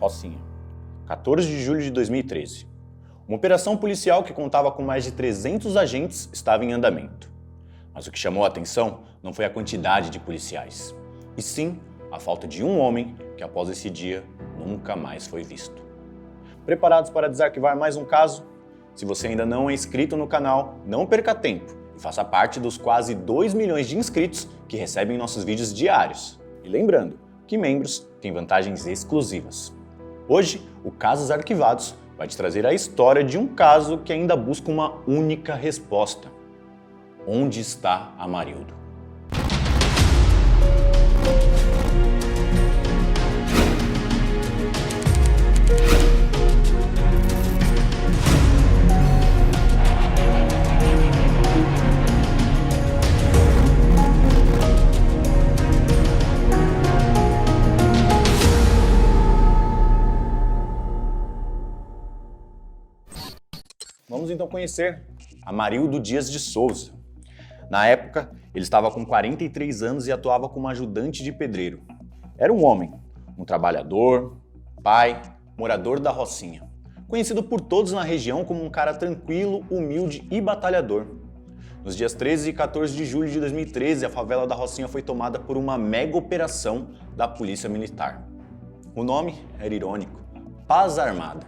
Rocinha, 14 de julho de 2013. Uma operação policial que contava com mais de 300 agentes estava em andamento. Mas o que chamou a atenção não foi a quantidade de policiais, e sim a falta de um homem que após esse dia nunca mais foi visto. Preparados para desarquivar mais um caso? Se você ainda não é inscrito no canal, não perca tempo e faça parte dos quase 2 milhões de inscritos que recebem nossos vídeos diários. E lembrando que membros têm vantagens exclusivas. Hoje, o Casos Arquivados vai te trazer a história de um caso que ainda busca uma única resposta. Onde está Amarildo? Vamos então conhecer Amarildo Dias de Souza. Na época, ele estava com 43 anos e atuava como ajudante de pedreiro. Era um homem, um trabalhador, pai, morador da Rocinha, conhecido por todos na região como um cara tranquilo, humilde e batalhador. Nos dias 13 e 14 de julho de 2013, a favela da Rocinha foi tomada por uma mega operação da Polícia Militar. O nome era irônico: Paz Armada.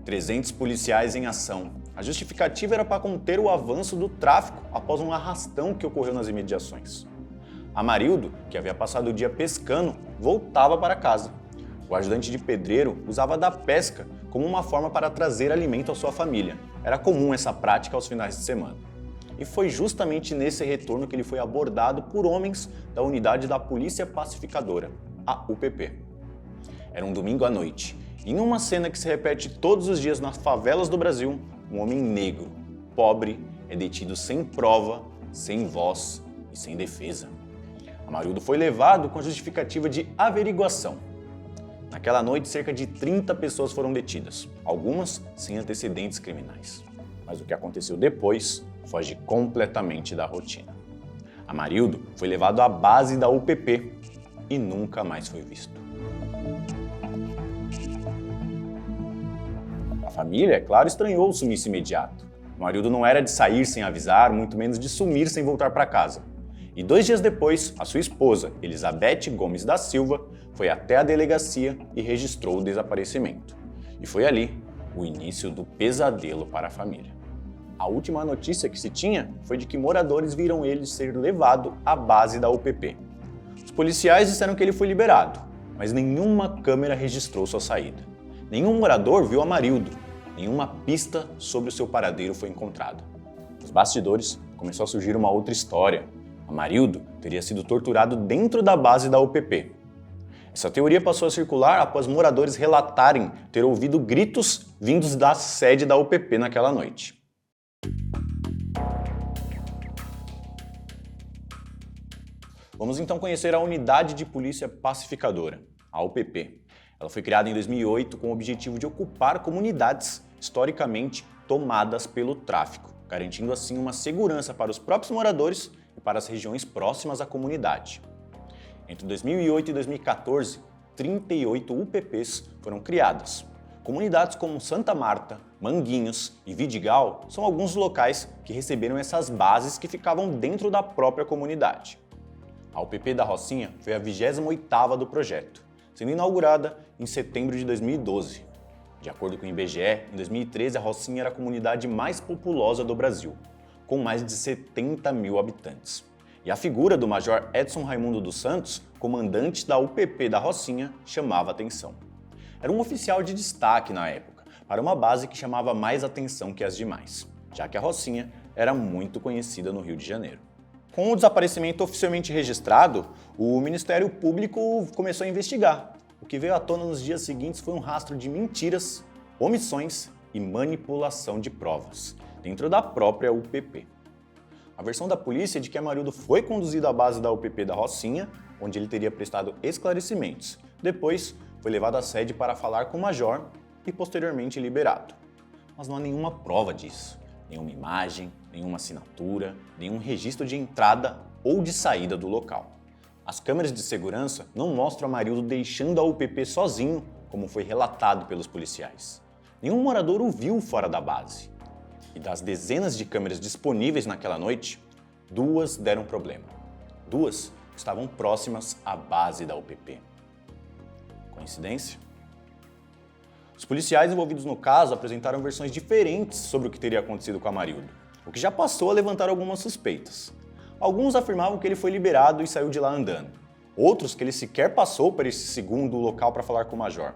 300 policiais em ação. A justificativa era para conter o avanço do tráfico após um arrastão que ocorreu nas imediações. Amarildo, que havia passado o dia pescando, voltava para casa. O ajudante de pedreiro usava da pesca como uma forma para trazer alimento à sua família. Era comum essa prática aos finais de semana. E foi justamente nesse retorno que ele foi abordado por homens da unidade da Polícia Pacificadora, a UPP. Era um domingo à noite. Em uma cena que se repete todos os dias nas favelas do Brasil, um homem negro, pobre, é detido sem prova, sem voz e sem defesa. Amarildo foi levado com a justificativa de averiguação. Naquela noite, cerca de 30 pessoas foram detidas, algumas sem antecedentes criminais. Mas o que aconteceu depois foge completamente da rotina. Amarildo foi levado à base da UPP e nunca mais foi visto. A família, é claro, estranhou o sumiço imediato. Amarildo não era de sair sem avisar, muito menos de sumir sem voltar para casa. E 2 dias depois, a sua esposa, Elizabeth Gomes da Silva, foi até a delegacia e registrou o desaparecimento. E foi ali o início do pesadelo para a família. A última notícia que se tinha foi de que moradores viram ele ser levado à base da UPP. Os policiais disseram que ele foi liberado, mas nenhuma câmera registrou sua saída. Nenhum morador viu Amarildo, nenhuma pista sobre o seu paradeiro foi encontrada. Nos bastidores, começou a surgir uma outra história. Amarildo teria sido torturado dentro da base da UPP. Essa teoria passou a circular após moradores relatarem ter ouvido gritos vindos da sede da UPP naquela noite. Vamos então conhecer a Unidade de Polícia Pacificadora, a UPP. Ela foi criada em 2008 com o objetivo de ocupar comunidades historicamente tomadas pelo tráfico, garantindo assim uma segurança para os próprios moradores e para as regiões próximas à comunidade. Entre 2008 e 2014, 38 UPPs foram criadas. Comunidades como Santa Marta, Manguinhos e Vidigal são alguns locais que receberam essas bases que ficavam dentro da própria comunidade. A UPP da Rocinha foi a 28ª do projeto, sendo inaugurada em setembro de 2012. De acordo com o IBGE, em 2013 a Rocinha era a comunidade mais populosa do Brasil, com mais de 70 mil habitantes. E a figura do Major Edson Raimundo dos Santos, comandante da UPP da Rocinha, chamava atenção. Era um oficial de destaque na época, para uma base que chamava mais atenção que as demais, já que a Rocinha era muito conhecida no Rio de Janeiro. Com o desaparecimento oficialmente registrado, o Ministério Público começou a investigar. O que veio à tona nos dias seguintes foi um rastro de mentiras, omissões e manipulação de provas, dentro da própria UPP. A versão da polícia é de que Amarildo foi conduzido à base da UPP da Rocinha, onde ele teria prestado esclarecimentos. Depois, foi levado à sede para falar com o major e posteriormente liberado. Mas não há nenhuma prova disso. Nenhuma imagem, nenhuma assinatura, nenhum registro de entrada ou de saída do local. As câmeras de segurança não mostram Amarildo deixando a UPP sozinho como foi relatado pelos policiais. Nenhum morador o viu fora da base. E das dezenas de câmeras disponíveis naquela noite, 2 deram problema. 2 estavam próximas à base da UPP. Coincidência? Os policiais envolvidos no caso apresentaram versões diferentes sobre o que teria acontecido com Amarildo, o que já passou a levantar algumas suspeitas. Alguns afirmavam que ele foi liberado e saiu de lá andando. Outros que ele sequer passou por esse segundo local para falar com o major.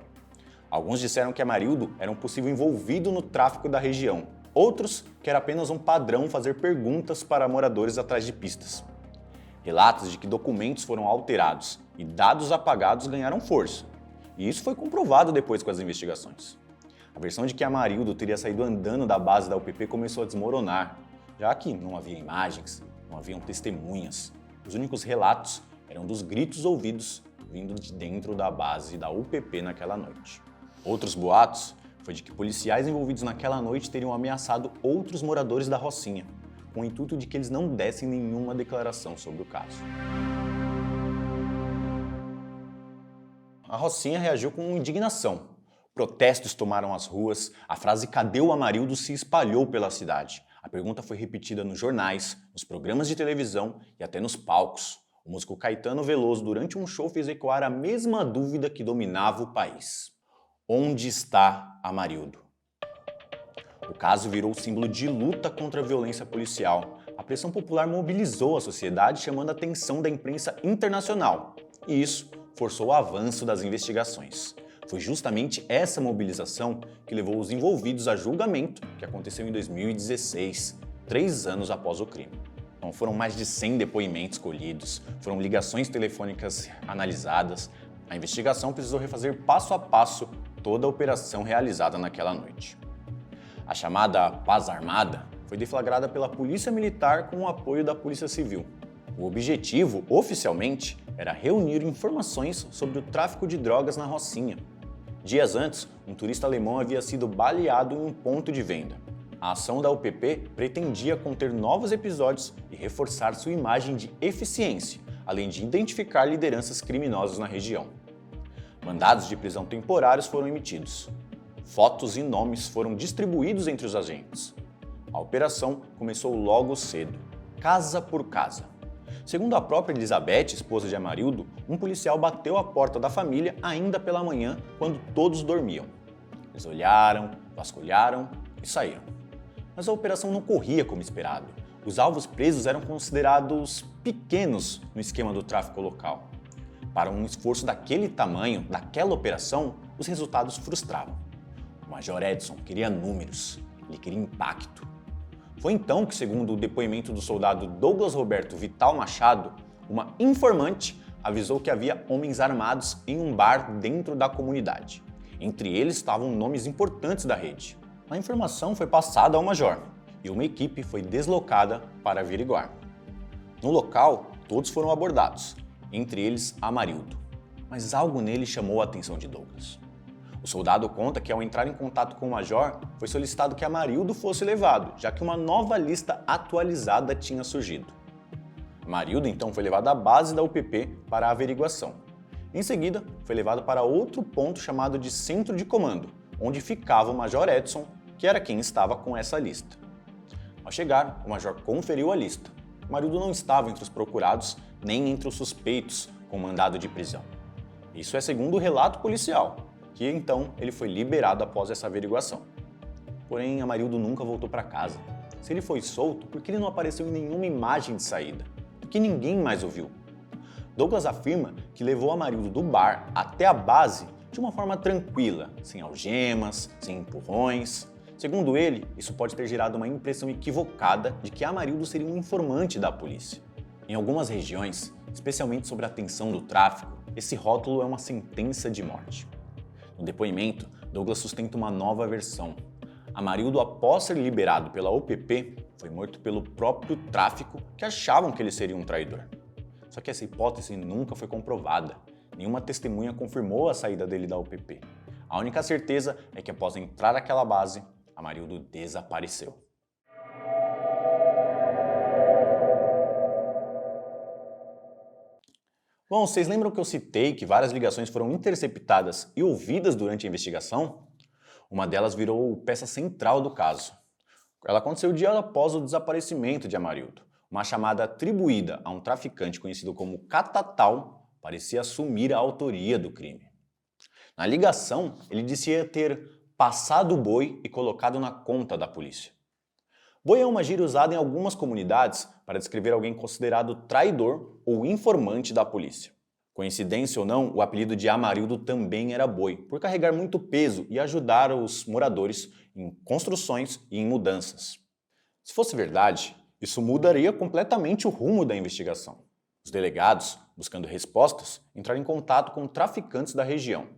Alguns disseram que Amarildo era um possível envolvido no tráfico da região. Outros que era apenas um padrão fazer perguntas para moradores atrás de pistas. Relatos de que documentos foram alterados e dados apagados ganharam força. E isso foi comprovado depois com as investigações. A versão de que Amarildo teria saído andando da base da UPP começou a desmoronar, já que não havia imagens, não haviam testemunhas. Os únicos relatos eram dos gritos ouvidos vindo de dentro da base da UPP naquela noite. Outros boatos foi de que policiais envolvidos naquela noite teriam ameaçado outros moradores da Rocinha, com o intuito de que eles não dessem nenhuma declaração sobre o caso. A Rocinha reagiu com indignação. Protestos tomaram as ruas, a frase "Cadê o Amarildo?" se espalhou pela cidade. A pergunta foi repetida nos jornais, nos programas de televisão e até nos palcos. O músico Caetano Veloso, durante um show, fez ecoar a mesma dúvida que dominava o país. Onde está Amarildo? O caso virou símbolo de luta contra a violência policial. A pressão popular mobilizou a sociedade, chamando a atenção da imprensa internacional. E isso forçou o avanço das investigações. Foi justamente essa mobilização que levou os envolvidos a julgamento, que aconteceu em 2016, 3 anos após o crime. Então, foram mais de 100 depoimentos colhidos, foram ligações telefônicas analisadas. A investigação precisou refazer passo a passo toda a operação realizada naquela noite. A chamada Paz Armada foi deflagrada pela Polícia Militar com o apoio da Polícia Civil. O objetivo, oficialmente, era reunir informações sobre o tráfico de drogas na Rocinha. Dias antes, um turista alemão havia sido baleado em um ponto de venda. A ação da UPP pretendia conter novos episódios e reforçar sua imagem de eficiência, além de identificar lideranças criminosas na região. Mandados de prisão temporários foram emitidos. Fotos e nomes foram distribuídos entre os agentes. A operação começou logo cedo, casa por casa. Segundo a própria Elizabeth, esposa de Amarildo, um policial bateu à porta da família ainda pela manhã, quando todos dormiam. Eles olharam, vasculharam e saíram. Mas a operação não corria como esperado. Os alvos presos eram considerados pequenos no esquema do tráfico local. Para um esforço daquele tamanho, daquela operação, os resultados frustravam. O Major Edson queria números, ele queria impacto. Foi então que, segundo o depoimento do soldado Douglas Roberto Vital Machado, uma informante avisou que havia homens armados em um bar dentro da comunidade. Entre eles estavam nomes importantes da rede. A informação foi passada ao major e uma equipe foi deslocada para averiguar. No local, todos foram abordados, entre eles Amarildo. Mas algo nele chamou a atenção de Douglas. O soldado conta que, ao entrar em contato com o major, foi solicitado que Amarildo fosse levado, já que uma nova lista atualizada tinha surgido. Amarildo então foi levado à base da UPP para a averiguação. Em seguida, foi levado para outro ponto chamado de Centro de Comando, onde ficava o Major Edson, que era quem estava com essa lista. Ao chegar, o major conferiu a lista. Amarildo não estava entre os procurados, nem entre os suspeitos com mandado de prisão. Isso é segundo o relato policial, que então ele foi liberado após essa averiguação. Porém, Amarildo nunca voltou para casa. Se ele foi solto, por que ele não apareceu em nenhuma imagem de saída? Porque ninguém mais o viu. Douglas afirma que levou Amarildo do bar até a base de uma forma tranquila, sem algemas, sem empurrões. Segundo ele, isso pode ter gerado uma impressão equivocada de que Amarildo seria um informante da polícia. Em algumas regiões, especialmente sobre a tensão do tráfico, esse rótulo é uma sentença de morte. No depoimento, Douglas sustenta uma nova versão. Amarildo, após ser liberado pela UPP, foi morto pelo próprio tráfico, que achavam que ele seria um traidor. Só que essa hipótese nunca foi comprovada. Nenhuma testemunha confirmou a saída dele da UPP. A única certeza é que, após entrar naquela base, Amarildo desapareceu. Bom, vocês lembram que eu citei que várias ligações foram interceptadas e ouvidas durante a investigação? Uma delas virou peça central do caso. Ela aconteceu dia após o desaparecimento de Amarildo. Uma chamada atribuída a um traficante conhecido como Catatal parecia assumir a autoria do crime. Na ligação, ele dizia ter passado o boi e colocado na conta da polícia. Boi é uma gíria usada em algumas comunidades para descrever alguém considerado traidor ou informante da polícia. Coincidência ou não, o apelido de Amarildo também era boi, por carregar muito peso e ajudar os moradores em construções e em mudanças. Se fosse verdade, isso mudaria completamente o rumo da investigação. Os delegados, buscando respostas, entraram em contato com traficantes da região.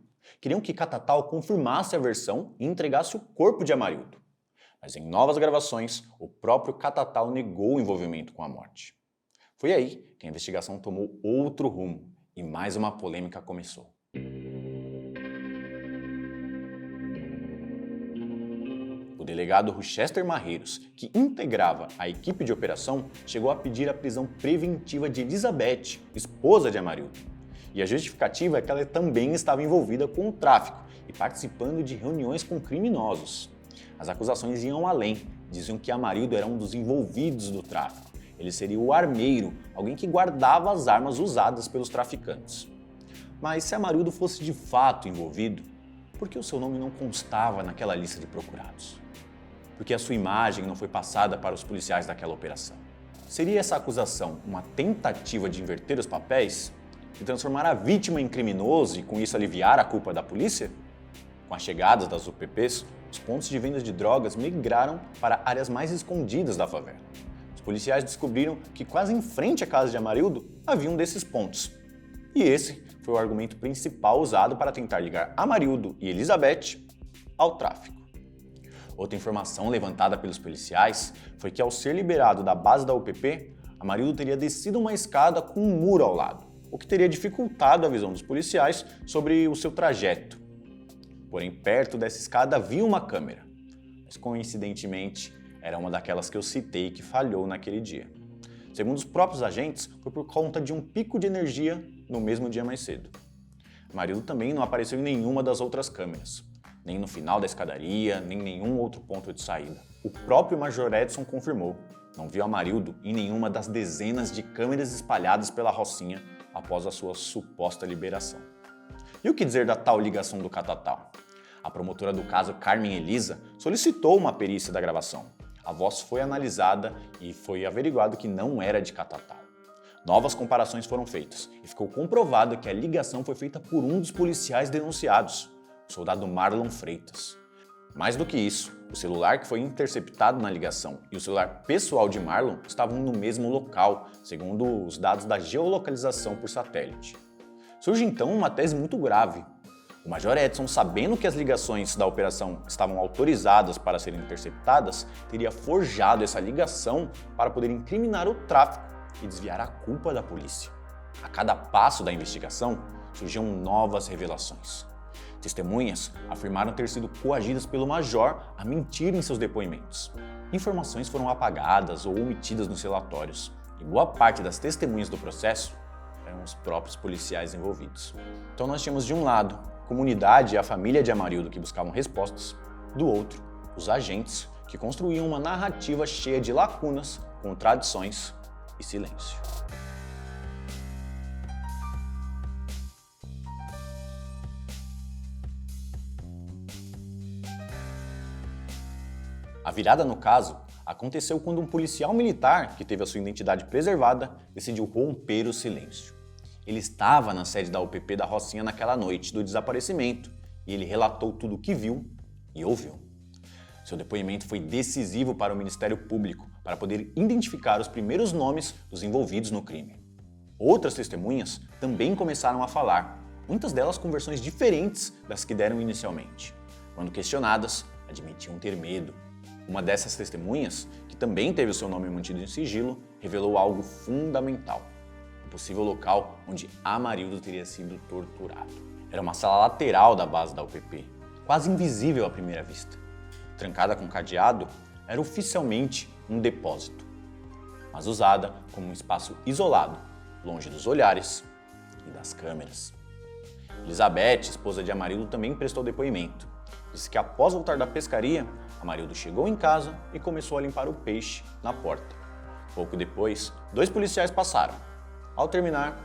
Queriam que Catatal confirmasse a versão e entregasse o corpo de Amarildo. Mas em novas gravações, o próprio Catatal negou o envolvimento com a morte. Foi aí que a investigação tomou outro rumo e mais uma polêmica começou. O delegado Rochester Marreiros, que integrava a equipe de operação, chegou a pedir a prisão preventiva de Elizabeth, esposa de Amarildo. E a justificativa é que ela também estava envolvida com o tráfico e participando de reuniões com criminosos. As acusações iam além, diziam que Amarildo era um dos envolvidos do tráfico. Ele seria o armeiro, alguém que guardava as armas usadas pelos traficantes. Mas se Amarildo fosse de fato envolvido, por que o seu nome não constava naquela lista de procurados? Por que a sua imagem não foi passada para os policiais daquela operação? Seria essa acusação uma tentativa de inverter os papéis? De transformar a vítima em criminoso e com isso aliviar a culpa da polícia? Com a chegada das UPPs, os pontos de venda de drogas migraram para áreas mais escondidas da favela. Os policiais descobriram que quase em frente à casa de Amarildo havia um desses pontos. E esse foi o argumento principal usado para tentar ligar Amarildo e Elizabeth ao tráfico. Outra informação levantada pelos policiais foi que ao ser liberado da base da UPP, Amarildo teria descido uma escada com um muro ao lado, o que teria dificultado a visão dos policiais sobre o seu trajeto. Porém, perto dessa escada havia uma câmera, mas coincidentemente era uma daquelas que eu citei que falhou naquele dia. Segundo os próprios agentes, foi por conta de um pico de energia no mesmo dia mais cedo. Amarildo também não apareceu em nenhuma das outras câmeras, nem no final da escadaria, nem em nenhum outro ponto de saída. O próprio Major Edson confirmou, não viu Amarildo em nenhuma das dezenas de câmeras espalhadas pela Rocinha após a sua suposta liberação. E o que dizer da tal ligação do Catatal? A promotora do caso, Carmen Elisa, solicitou uma perícia da gravação. A voz foi analisada e foi averiguado que não era de Catatal. Novas comparações foram feitas e ficou comprovado que a ligação foi feita por um dos policiais denunciados, o soldado Marlon Freitas. Mais do que isso, o celular que foi interceptado na ligação e o celular pessoal de Marlon estavam no mesmo local, segundo os dados da geolocalização por satélite. Surge então uma tese muito grave. O Major Edson, sabendo que as ligações da operação estavam autorizadas para serem interceptadas, teria forjado essa ligação para poder incriminar o tráfico e desviar a culpa da polícia. A cada passo da investigação, surgiam novas revelações. Testemunhas afirmaram ter sido coagidas pelo Major a mentir em seus depoimentos. Informações foram apagadas ou omitidas nos relatórios, e boa parte das testemunhas do processo eram os próprios policiais envolvidos. Então nós tínhamos de um lado a comunidade e a família de Amarildo que buscavam respostas, do outro, os agentes que construíam uma narrativa cheia de lacunas, contradições e silêncio. A virada no caso aconteceu quando um policial militar, que teve a sua identidade preservada, decidiu romper o silêncio. Ele estava na sede da UPP da Rocinha naquela noite do desaparecimento e ele relatou tudo o que viu e ouviu. Seu depoimento foi decisivo para o Ministério Público para poder identificar os primeiros nomes dos envolvidos no crime. Outras testemunhas também começaram a falar, muitas delas com versões diferentes das que deram inicialmente. Quando questionadas, admitiam ter medo. Uma dessas testemunhas, que também teve o seu nome mantido em sigilo, revelou algo fundamental: o possível local onde Amarildo teria sido torturado. Era uma sala lateral da base da UPP, quase invisível à primeira vista. Trancada com cadeado, era oficialmente um depósito, mas usada como um espaço isolado, longe dos olhares e das câmeras. Elizabeth, esposa de Amarildo, também prestou depoimento. Disse que após voltar da pescaria, Amarildo chegou em casa e começou a limpar o peixe na porta. Pouco depois, 2 policiais passaram. Ao terminar,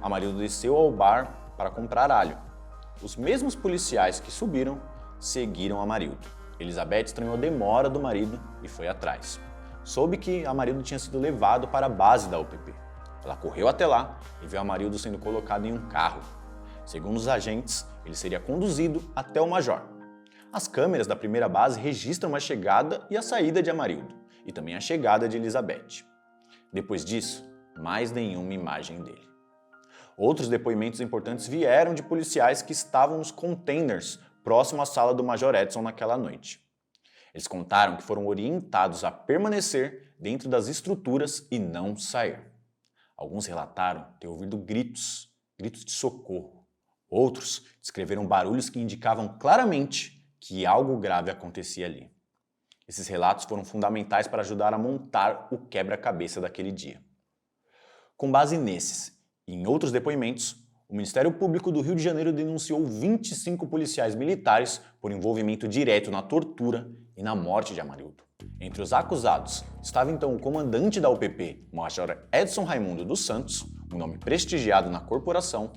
Amarildo desceu ao bar para comprar alho. Os mesmos policiais que subiram seguiram Amarildo. Elizabeth estranhou a demora do marido e foi atrás. Soube que Amarildo tinha sido levado para a base da UPP. Ela correu até lá e viu Amarildo sendo colocado em um carro. Segundo os agentes, ele seria conduzido até o Major. As câmeras da primeira base registram a chegada e a saída de Amarildo, e também a chegada de Elizabeth. Depois disso, mais nenhuma imagem dele. Outros depoimentos importantes vieram de policiais que estavam nos containers próximo à sala do Major Edson naquela noite. Eles contaram que foram orientados a permanecer dentro das estruturas e não sair. Alguns relataram ter ouvido gritos de socorro. Outros descreveram barulhos que indicavam claramente que algo grave acontecia ali. Esses relatos foram fundamentais para ajudar a montar o quebra-cabeça daquele dia. Com base nesses e em outros depoimentos, o Ministério Público do Rio de Janeiro denunciou 25 policiais militares por envolvimento direto na tortura e na morte de Amarildo. Entre os acusados estava então o comandante da UPP, Major Edson Raimundo dos Santos, um nome prestigiado na corporação,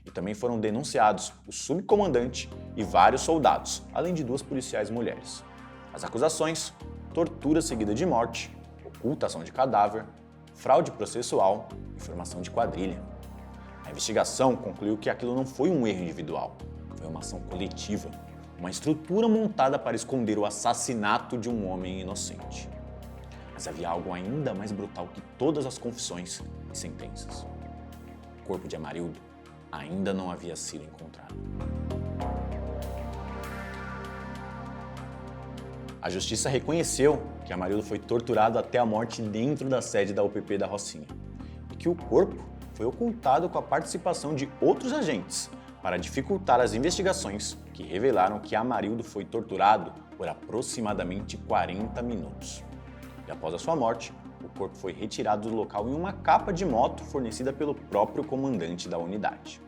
e também foram denunciados o subcomandante e vários soldados, além de 2 policiais mulheres. As acusações: tortura seguida de morte, ocultação de cadáver, fraude processual e formação de quadrilha. A investigação concluiu que aquilo não foi um erro individual, foi uma ação coletiva, uma estrutura montada para esconder o assassinato de um homem inocente. Mas havia algo ainda mais brutal que todas as confissões e sentenças. O corpo de Amarildo ainda não havia sido encontrado. A justiça reconheceu que Amarildo foi torturado até a morte dentro da sede da UPP da Rocinha e que o corpo foi ocultado com a participação de outros agentes para dificultar as investigações que revelaram que Amarildo foi torturado por aproximadamente 40 minutos. E após a sua morte, o corpo foi retirado do local em uma capa de moto fornecida pelo próprio comandante da unidade.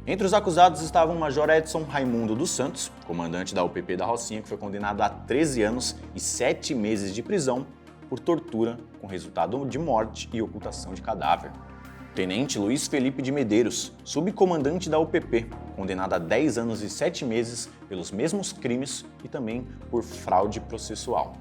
Entre os acusados estavam o Major Edson Raimundo dos Santos, comandante da UPP da Rocinha, que foi condenado a 13 anos e 7 meses de prisão por tortura com resultado de morte e ocultação de cadáver. Tenente Luiz Felipe de Medeiros, subcomandante da UPP, condenado a 10 anos e 7 meses pelos mesmos crimes e também por fraude processual.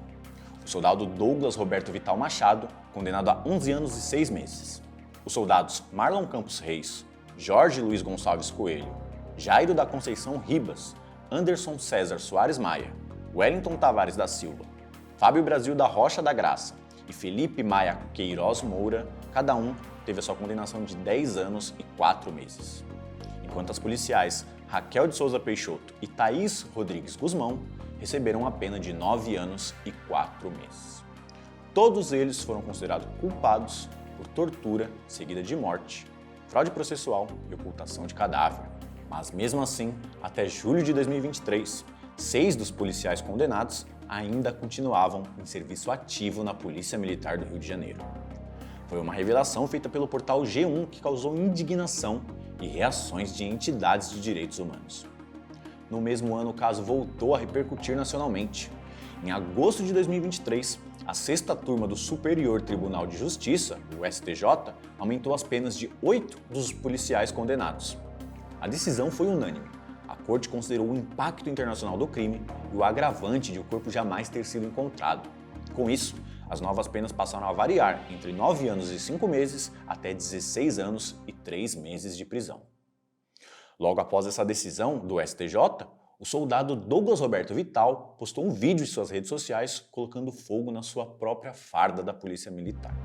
O soldado Douglas Roberto Vital Machado, condenado a 11 anos e 6 meses. Os soldados Marlon Campos Reis, Jorge Luiz Gonçalves Coelho, Jairo da Conceição Ribas, Anderson César Soares Maia, Wellington Tavares da Silva, Fábio Brasil da Rocha da Graça e Felipe Maia Queiroz Moura, cada um teve a sua condenação de 10 anos e 4 meses. Enquanto as policiais Raquel de Souza Peixoto e Thaís Rodrigues Guzmão receberam a pena de 9 anos e 4 meses. Todos eles foram considerados culpados por tortura seguida de morte, fraude processual e ocultação de cadáver. Mas mesmo assim, até julho de 2023, 6 dos policiais condenados ainda continuavam em serviço ativo na Polícia Militar do Rio de Janeiro. Foi uma revelação feita pelo portal G1 que causou indignação e reações de entidades de direitos humanos. No mesmo ano, o caso voltou a repercutir nacionalmente. Em agosto de 2023, a 6ª turma do Superior Tribunal de Justiça, o STJ, aumentou as penas de 8 dos policiais condenados. A decisão foi unânime. A corte considerou o impacto internacional do crime e o agravante de o corpo jamais ter sido encontrado. Com isso, as novas penas passaram a variar entre 9 anos e 5 meses até 16 anos e 3 meses de prisão. Logo após essa decisão do STJ, o soldado Douglas Roberto Vital postou um vídeo em suas redes sociais colocando fogo na sua própria farda da Polícia Militar.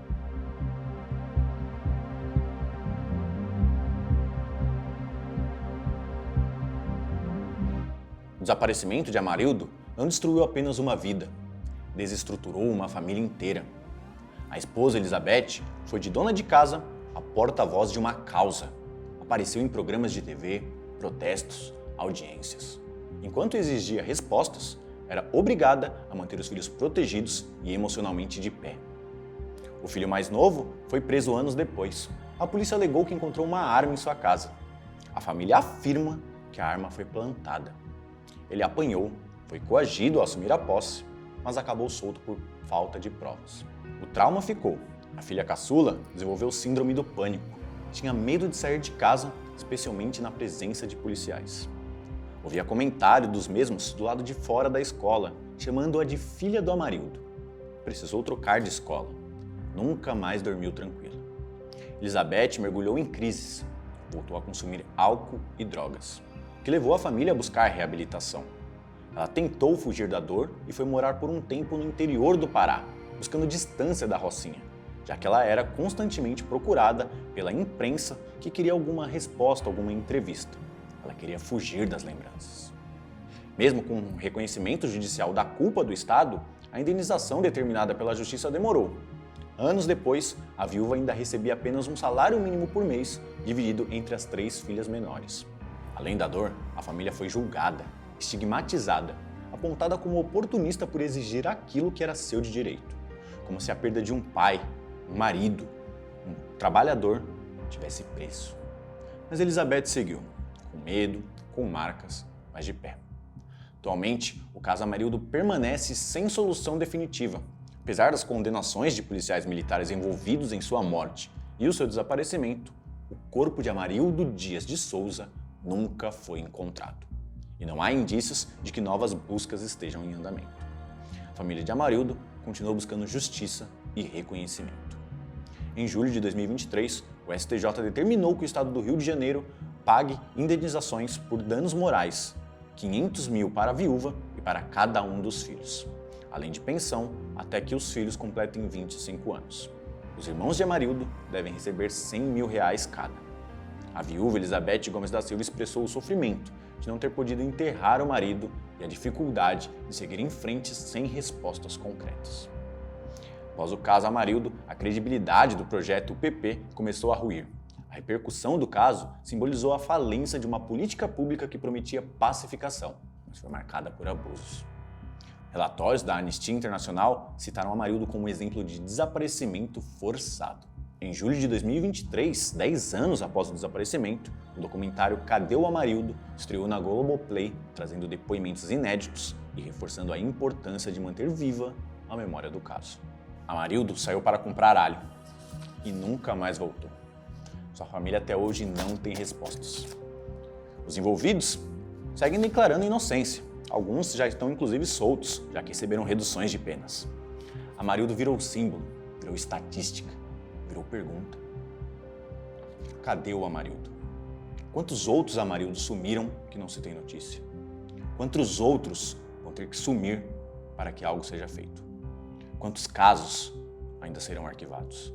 O desaparecimento de Amarildo não destruiu apenas uma vida, desestruturou uma família inteira. A esposa Elizabeth foi de dona de casa a porta-voz de uma causa. Apareceu em programas de TV, protestos, audiências. Enquanto exigia respostas, era obrigada a manter os filhos protegidos e emocionalmente de pé. O filho mais novo foi preso anos depois, A polícia alegou que encontrou uma arma em sua casa. A família afirma que a arma foi plantada. Ele apanhou, foi coagido a assumir a posse, mas acabou solto por falta de provas. O trauma ficou. A filha caçula desenvolveu síndrome do pânico. Tinha medo de sair de casa, especialmente na presença de policiais. Ouvia comentário dos mesmos do lado de fora da escola, chamando-a de filha do Amarildo. Precisou trocar de escola. Nunca mais dormiu tranquila. Elizabeth mergulhou em crises. Voltou a consumir álcool e drogas, o que levou a família a buscar reabilitação. Ela tentou fugir da dor e foi morar por um tempo no interior do Pará, buscando distância da Rocinha, já que ela era constantemente procurada pela imprensa que queria alguma resposta, alguma entrevista. Ela queria fugir das lembranças. Mesmo com o reconhecimento judicial da culpa do Estado, a indenização determinada pela Justiça demorou. Anos depois, a viúva ainda recebia apenas um salário mínimo por mês, dividido entre as 3 filhas menores. Além da dor, a família foi julgada, estigmatizada, apontada como oportunista por exigir aquilo que era seu de direito, como se a perda de um pai, um marido, um trabalhador tivesse preço. Mas Elizabeth seguiu, com medo, com marcas, mas de pé. Atualmente, o caso Amarildo permanece sem solução definitiva. Apesar das condenações de policiais militares envolvidos em sua morte e o seu desaparecimento, o corpo de Amarildo Dias de Souza nunca foi encontrado. E não há indícios de que novas buscas estejam em andamento. A família de Amarildo continuou buscando justiça e reconhecimento. Em julho de 2023, o STJ determinou que o Estado do Rio de Janeiro pague indenizações por danos morais, 500 mil para a viúva e para cada um dos filhos, além de pensão até que os filhos completem 25 anos. Os irmãos de Amarildo devem receber 100 mil reais cada. A viúva Elizabeth Gomes da Silva expressou o sofrimento de não ter podido enterrar o marido e a dificuldade de seguir em frente sem respostas concretas. Após o caso Amarildo, a credibilidade do projeto UPP começou a ruir. A repercussão do caso simbolizou a falência de uma política pública que prometia pacificação, mas foi marcada por abusos. Relatórios da Anistia Internacional citaram Amarildo como exemplo de desaparecimento forçado. Em julho de 2023, 10 anos após o desaparecimento, o documentário Cadê o Amarildo estreou na Globoplay, trazendo depoimentos inéditos e reforçando a importância de manter viva a memória do caso. Amarildo saiu para comprar alho e nunca mais voltou. Sua família até hoje não tem respostas. Os envolvidos seguem declarando inocência. Alguns já estão inclusive soltos, já que receberam reduções de penas. Amarildo virou símbolo, virou estatística, virou pergunta. Cadê o Amarildo? Quantos outros Amarildos sumiram que não se tem notícia? Quantos outros vão ter que sumir para que algo seja feito? Quantos casos ainda serão arquivados?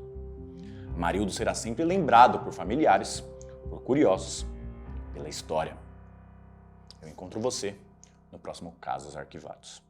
Amarildo será sempre lembrado por familiares, por curiosos, pela história. Eu encontro você no próximo Casos Arquivados.